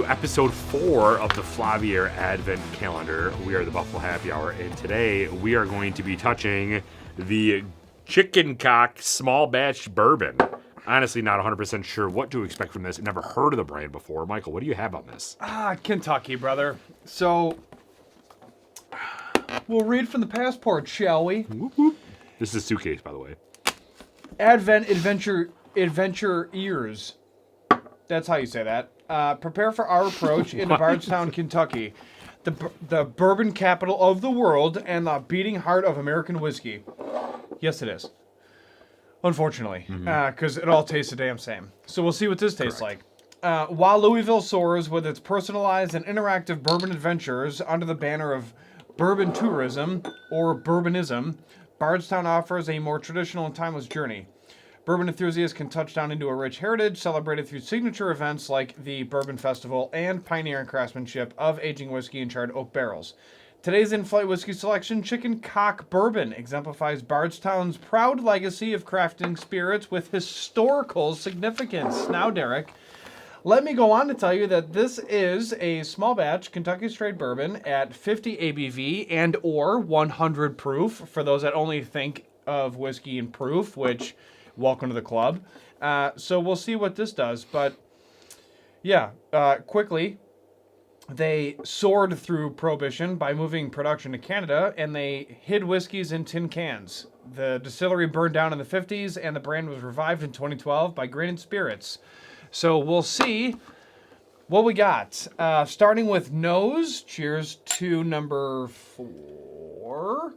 to episode 4 of the Flaviar Advent Calendar. We are the Buffalo Happy Hour, and today we are going to be touching the Chicken Cock Small Batch Bourbon. Honestly, not 100% sure what to expect from this. I've never heard of the brand before. Michael, what do you have on this? Kentucky, brother. So, we'll read from the passport, shall we? Whoop, whoop. This is a suitcase, by the way. Advent Adventure Ears. That's how you say that. Prepare for our approach into Bardstown, Kentucky, the bourbon capital of the world and the beating heart of American whiskey. Yes, it is. Unfortunately, because it all tastes the damn same. So we'll see what this tastes like. While Louisville soars with its personalized and interactive bourbon adventures under the banner of bourbon tourism or bourbonism, Bardstown offers a more traditional and timeless journey. Bourbon enthusiasts can touch down into a rich heritage celebrated through signature events like the Bourbon Festival and pioneering craftsmanship of aging whiskey in charred oak barrels. Today's in-flight whiskey selection, Chicken Cock Bourbon, exemplifies Bardstown's proud legacy of crafting spirits with historical significance. Now, Derek, let me go on to tell you that this is a small batch Kentucky Straight Bourbon at 50 ABV and or 100 proof, for those that only think of whiskey in proof, which... welcome to the club. So we'll see what this does. But, yeah, quickly, they soared through Prohibition by moving production to Canada, and they hid whiskeys in tin cans. The distillery burned down in the 50s, and the brand was revived in 2012 by Grain & Spirits. So we'll see what we got. Starting with nose. Cheers to number 4.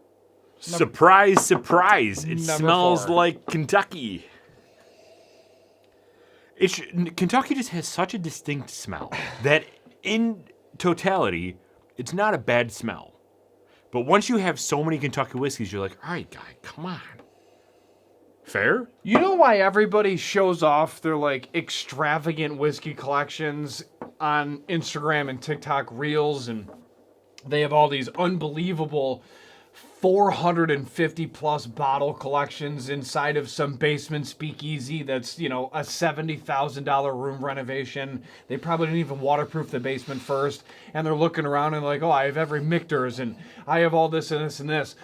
Surprise, surprise. It Number smells 4. like Kentucky. Kentucky just has such a distinct smell that in totality, it's not a bad smell. But once you have so many Kentucky whiskeys, you're like, all right, guy, come on. Fair? You know why everybody shows off their, like, extravagant whiskey collections on Instagram and TikTok Reels, and they have all these unbelievable 450 plus bottle collections inside of some basement speakeasy that's, you know, a $70,000 room renovation. They probably didn't even waterproof the basement first, and they're looking around and like, oh, I have every Michter's and I have all this and this and this.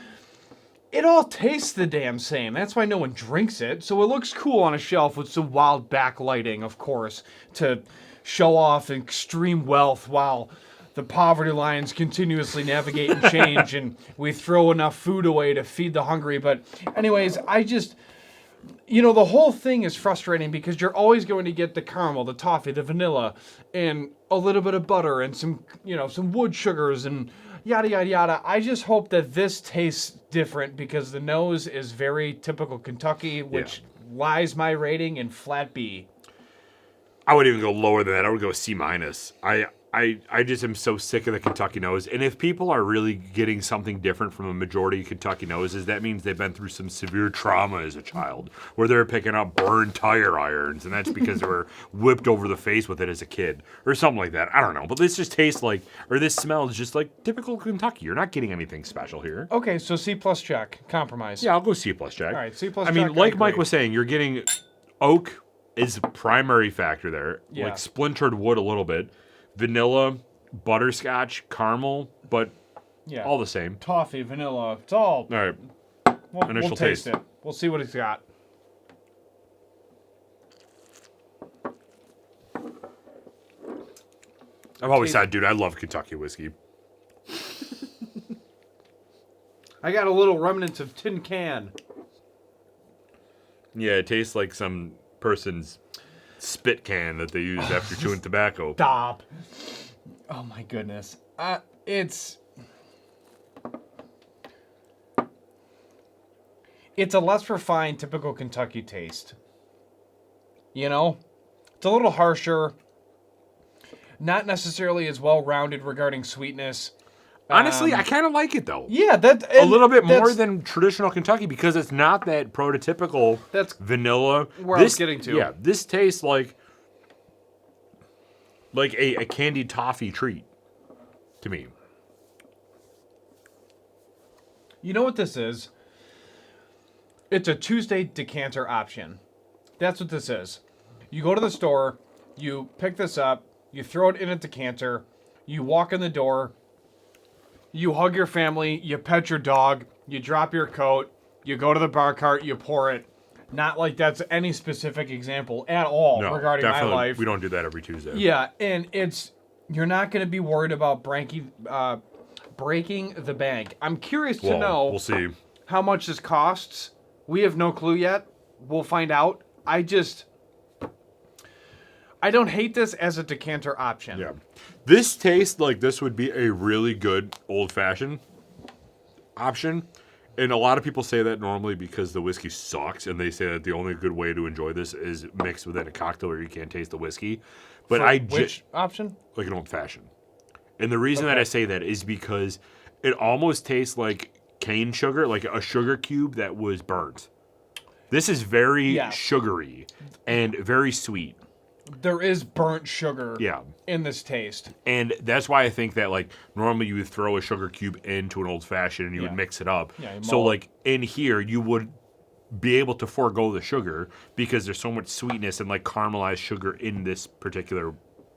It all tastes the damn same. That's why no one drinks it. So it looks cool on a shelf with some wild backlighting, of course, to show off extreme wealth while the poverty lines continuously navigate and change, and we throw enough food away to feed the hungry. But anyways, I just, you know, the whole thing is frustrating because you're always going to get the caramel, the toffee, the vanilla, and a little bit of butter and some, you know, some wood sugars and yada, yada, yada. I just hope that this tastes different because the nose is very typical Kentucky, which lies my rating in flat B. I would even go lower than that. I would go C-. I just am so sick of the Kentucky nose. And if people are really getting something different from a majority of Kentucky noses, that means they've been through some severe trauma as a child, where they're picking up burned tire irons, and that's because they were whipped over the face with it as a kid, or something like that. I don't know. But this just tastes like, or this smells just like typical Kentucky. You're not getting anything special here. Okay, so C+ check. Compromise. Yeah, I'll go C+ check. All right, C+ check. I mean, like Mike was saying, you're getting oak is a primary factor there, like splintered wood a little bit. Vanilla, butterscotch, caramel, but all the same. Toffee, vanilla, it's all. All right. We'll taste it. We'll see what it's got. I've always said, dude, I love Kentucky whiskey. I got a little remnants of tin can. Yeah, it tastes like some person's spit can that they use after chewing tobacco. Stop. Oh my goodness. It's a less refined, typical Kentucky taste. You know? It's a little harsher. Not necessarily as well-rounded regarding sweetness. Honestly, I kind of like it, though. Yeah, a little bit more than traditional Kentucky because it's not that prototypical vanilla. Where I was getting to. Yeah, this tastes like a candied toffee treat to me. You know what this is? It's a Tuesday decanter option. That's what this is. You go to the store, you pick this up, You throw it in a decanter. You walk in the door. You hug your family. You pet your dog. You drop your coat. You go to the bar cart. You pour it. Not like that's any specific example at all regarding my life. We don't do that every Tuesday. Yeah, and you're not going to be worried about breaking the bank. I'm curious to know. We'll see how much this costs. We have no clue yet. We'll find out. I don't hate this as a decanter option. Yeah, this tastes like this would be a really good old-fashioned option. And a lot of people say that normally because the whiskey sucks, and they say that the only good way to enjoy this is mixed within a cocktail where you can't taste the whiskey. But which option? Like an old-fashioned. And the reason that I say that is because it almost tastes like cane sugar, like a sugar cube that was burnt. This is very sugary and very sweet. There is burnt sugar in this taste. And that's why I think that, like, normally you would throw a sugar cube into an old-fashioned and you would mix it up. Yeah, so, like, in here, you would be able to forego the sugar because there's so much sweetness and, like, caramelized sugar in this particular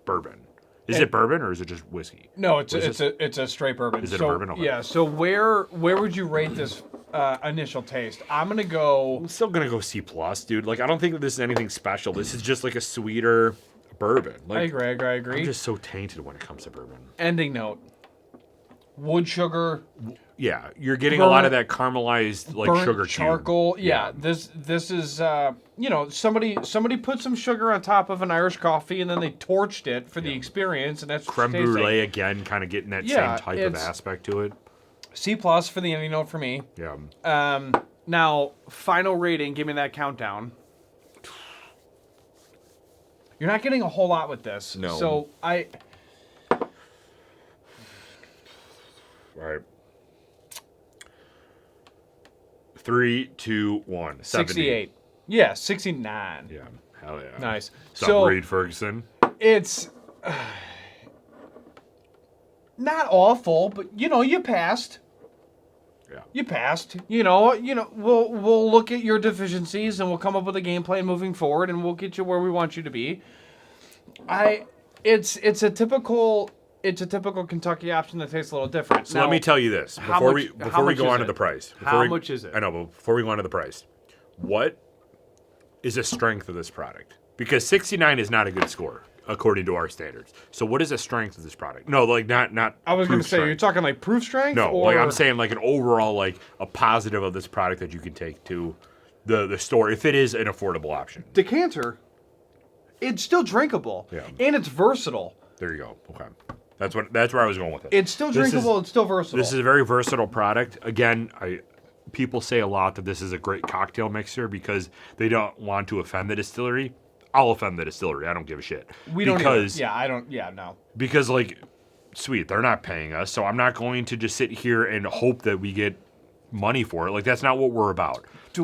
bourbon. Is it bourbon or is it just whiskey? No, it's a straight bourbon. Is it a bourbon? Okay. Yeah, so where would you rate this initial taste? I'm still gonna go C+, dude. Like, I don't think that this is anything special. This is just like a sweeter bourbon. Like, I agree. I'm just so tainted when it comes to bourbon. Ending note. Wood sugar. Yeah, you're getting a lot of that caramelized, like, sugar cube. Charcoal. Yeah, this is somebody put some sugar on top of an Irish coffee and then they torched it for the experience, and that's creme brulee again, kind of getting that same type of aspect to it. C+ for the ending note for me. Yeah. Now, final rating. Give me that countdown. You're not getting a whole lot with this. No. So All right. 3, 2, 1. 68. Yeah, 69. Yeah. Hell yeah. Nice. So, Reed Ferguson. It's not awful, but you passed. Yeah. You passed. We'll look at your deficiencies and we'll come up with a game plan moving forward and we'll get you where we want you to be. It's a typical Kentucky option that tastes a little different. So now, let me tell you this before we go on to the price. How much is it? I know, but before we go on to the price, what is the strength of this product? Because 69 is not a good score according to our standards. So what is the strength of this product? No, like not. I was going to say, you're talking like proof strength. No, like I'm saying like an overall, like a positive of this product that you can take to the store if it is an affordable option. Decanter, it's still drinkable. Yeah. And it's versatile. There you go. Okay. That's where I was going with it. It's still drinkable. It's still versatile. This is a very versatile product. Again, people say a lot that this is a great cocktail mixer because they don't want to offend the distillery. I'll offend the distillery. I don't give a shit. No. Because, like, sweet, they're not paying us, so I'm not going to just sit here and hope that we get money for it. Like, that's not what we're about.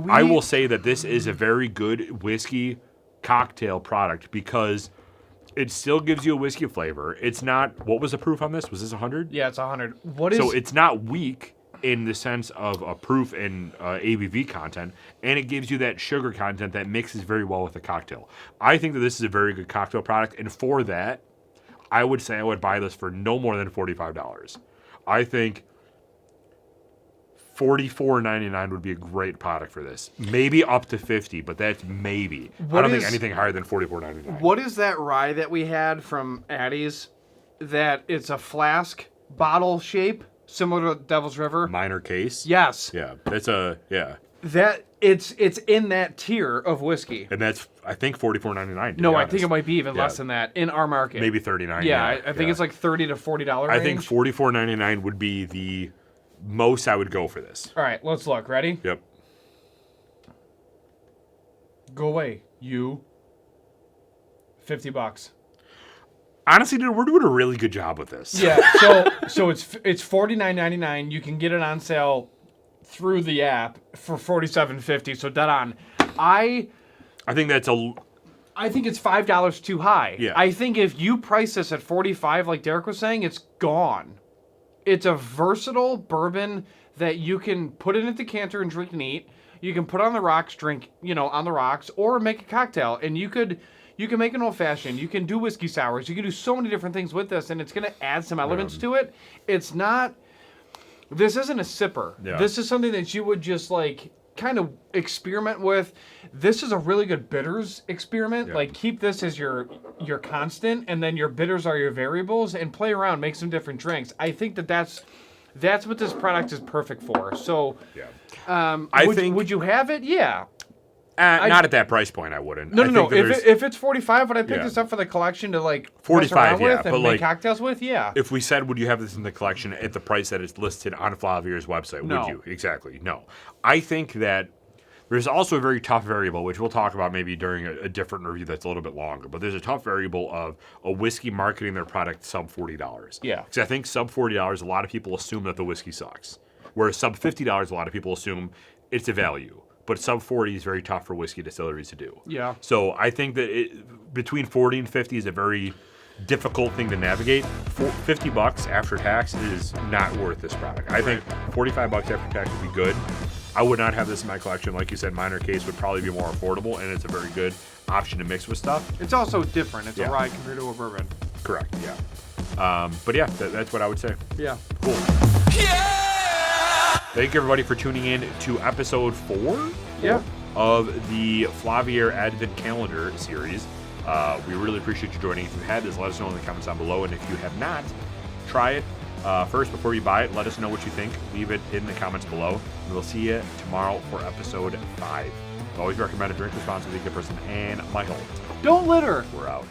I will say that this is a very good whiskey cocktail product because it still gives you a whiskey flavor. It's not. What was the proof on this? Was this 100? Yeah, it's 100. So it's not weak in the sense of a proof and ABV content, and it gives you that sugar content that mixes very well with the cocktail. I think that this is a very good cocktail product, and for that, I would say I would buy this for no more than $45. I think $44.99 would be a great product for this. Maybe up to $50, but that's maybe. I don't think anything higher than $44.99. What is that rye that we had from Addie's? That it's a flask bottle shape, similar to Devil's River. Minor case. Yes. Yeah, That it's in that tier of whiskey. And that's I think $44.99. No, I think it might be even less than that in our market. Maybe $39. Yeah, I think it's like $30 to $40 range. I think $44.99 would be the most I would go for this. All right, let's look. Ready? Yep. Go away. You. $50. Honestly, dude, we're doing a really good job with this. Yeah, so it's $49.99. You can get it on sale through the app for $47.50. So dead on. I think I think it's $5 too high. Yeah. I think if you price this at $45, like Derek was saying, it's gone. It's a versatile bourbon that you can put in a decanter and drink and eat. You can put on the rocks, drink, on the rocks, or make a cocktail. And you could You can make an old fashioned. You can do whiskey sours. You can do so many different things with this, and it's going to add some elements to it. It's not. This isn't a sipper. Yeah. This is something that you would just like kind of experiment with. This is a really good bitters experiment. Yeah. Like keep this as your constant, and then your bitters are your variables, and play around, make some different drinks. I think that's what this product is perfect for. So, would you have it? Yeah. Not at that price point, I wouldn't. No. If it's 45, would I pick Yeah. this up for the collection to like 45, mess around yeah, with but, and make like, cocktails with? Yeah. If we said, would you have this in the collection at the price that is listed on Flaviar's website? No. Would you? Exactly. No. I think that there's also a very tough variable, which we'll talk about maybe during a different review that's a little bit longer, but there's a tough variable of a whiskey marketing their product sub $40. Yeah. Because I think sub $40, a lot of people assume that the whiskey sucks. Whereas sub $50, a lot of people assume it's a value. But sub 40 is very tough for whiskey distilleries to do. Yeah. So I think that between 40 and 50 is a very difficult thing to navigate. $50 after tax is not worth this product. I think $45 after tax would be good. I would not have this in my collection. Like you said, minor case would probably be more affordable, and it's a very good option to mix with stuff. It's also different. It's Yeah. a rye compared to a bourbon. Correct, yeah. But yeah, that's what I would say. Yeah. Cool. Thank you, everybody, for tuning in to episode 4 Yeah. of the Flaviar Advent Calendar series. We really appreciate you joining. If you had this, let us know in the comments down below. And if you have not, try it first before you buy it. Let us know what you think. Leave it in the comments below. And we'll see you tomorrow for episode 5. Always recommend a drink responsibly, good person, and Michael. Don't litter. We're out.